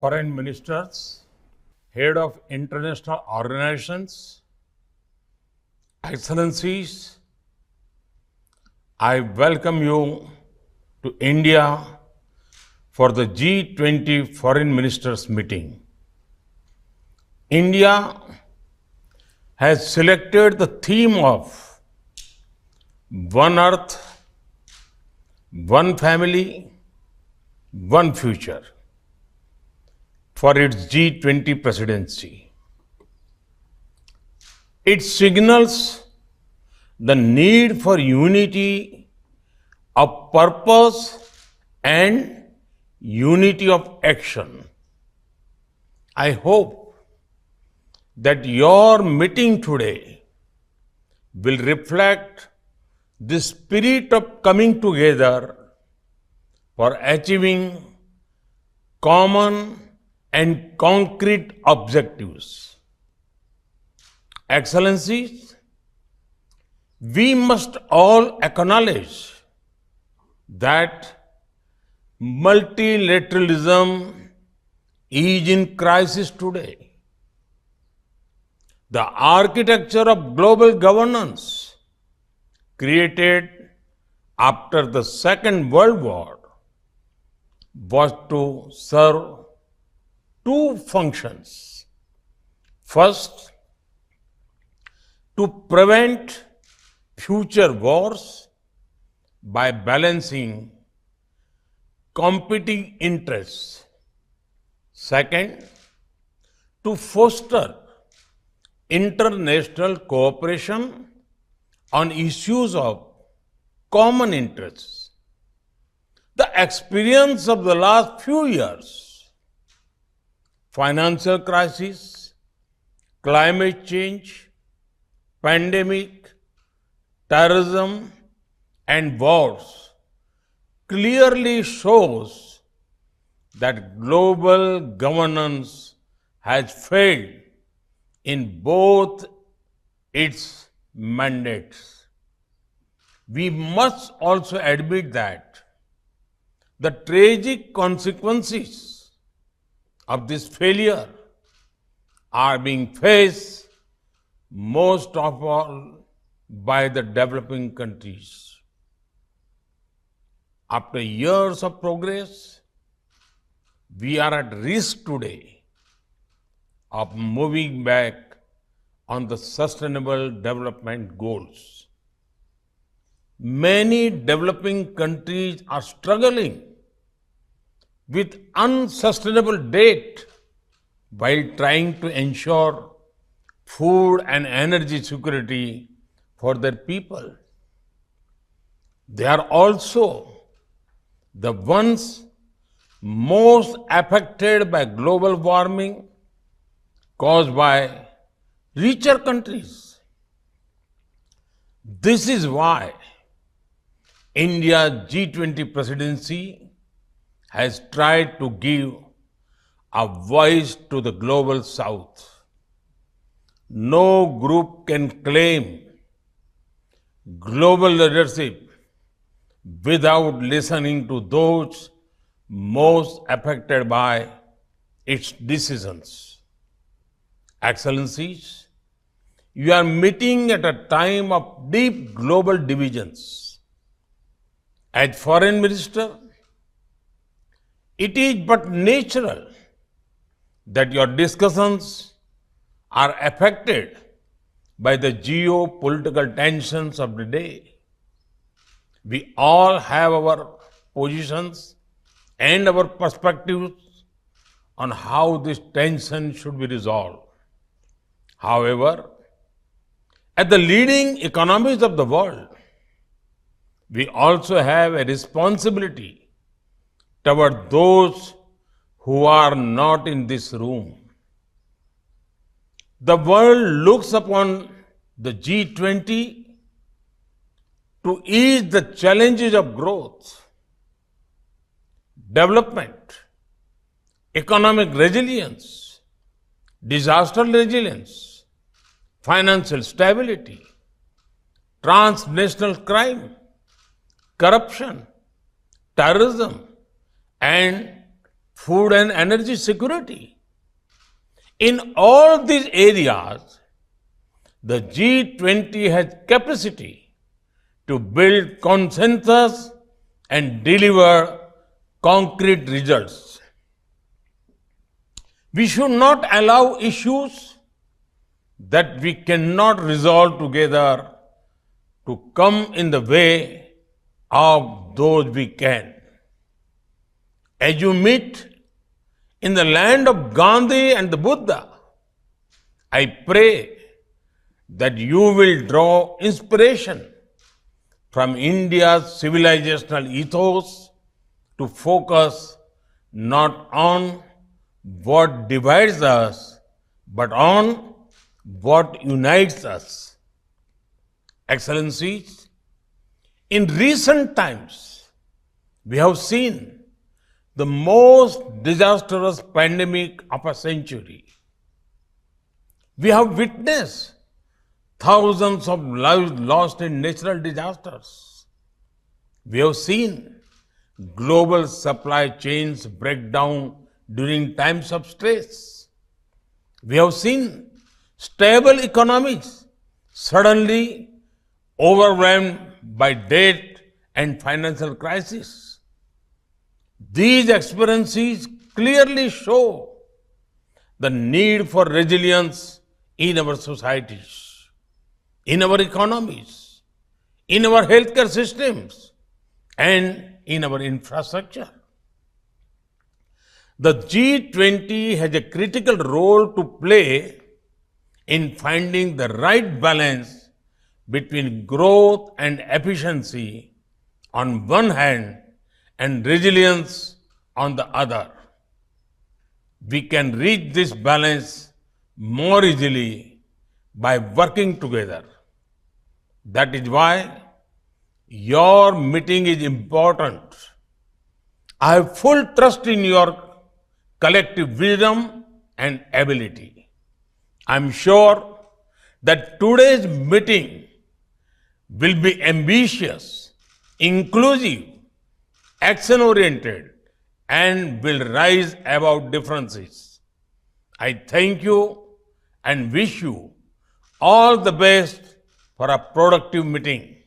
foreign ministers, head of international organizations, excellencies, I welcome you to India for the G20 foreign ministers meeting. India has selected the theme of One Earth, One Family, One Future for its G20 presidency. It signals the need for unity of purpose and unity of action. I hope that your meeting today will reflect the spirit of coming together for achieving common and concrete objectives. Excellencies, we must all acknowledge that multilateralism is in crisis today. The architecture of global governance created after the Second World War was to serve two functions. First, to prevent future wars by balancing competing interests. Second, to foster international cooperation on issues of common interests. The experience of the last few years, financial crisis, climate change, pandemic, terrorism, and wars clearly shows that global governance has failed in both its mandates. We must also admit that the tragic consequences of this failure are being faced most of all by the developing countries. After years of progress, we are at risk today of moving back on the sustainable development goals. Many developing countries are struggling with unsustainable debt while trying to ensure food and energy security for their people. They are also the ones most affected by global warming caused by richer countries. This is why India's G20 presidency has tried to give a voice to the global south. No group can claim global leadership without listening to those most affected by its decisions. Excellencies, you are meeting at a time of deep global divisions. As Foreign Minister, it is but natural that your discussions are affected by the geopolitical tensions of the day. We all have our positions and our perspectives on how this tension should be resolved. However, at the leading economies of the world, we also have a responsibility toward those who are not in this room. The world looks upon the G20 to ease the challenges of growth, development, economic resilience, disaster resilience, financial stability, transnational crime, corruption, terrorism, and food and energy security. In all these areas, the G20 has capacity to build consensus and deliver concrete results. We should not allow issues that we cannot resolve together to come in the way of those we can. As you meet in the land of Gandhi and the Buddha, I pray that you will draw inspiration from India's civilizational ethos to focus not on what divides us, but on what unites us. Excellencies, in recent times, we have seen the most disastrous pandemic of a century. We have witnessed thousands of lives lost in natural disasters. We have seen global supply chains break down during times of stress. We have seen stable economies suddenly overwhelmed by debt and financial crisis. These experiences clearly show the need for resilience in our societies, in our economies, in our healthcare systems, and in our infrastructure. The G20 has a critical role to play in finding the right balance between growth and efficiency on one hand and resilience on the other. We can reach this balance more easily by working together. That is why your meeting is important. I have full trust in your collective wisdom and ability. I am sure that today's meeting will be ambitious, inclusive, action-oriented, and will rise above differences. I thank you and wish you all the best for a productive meeting.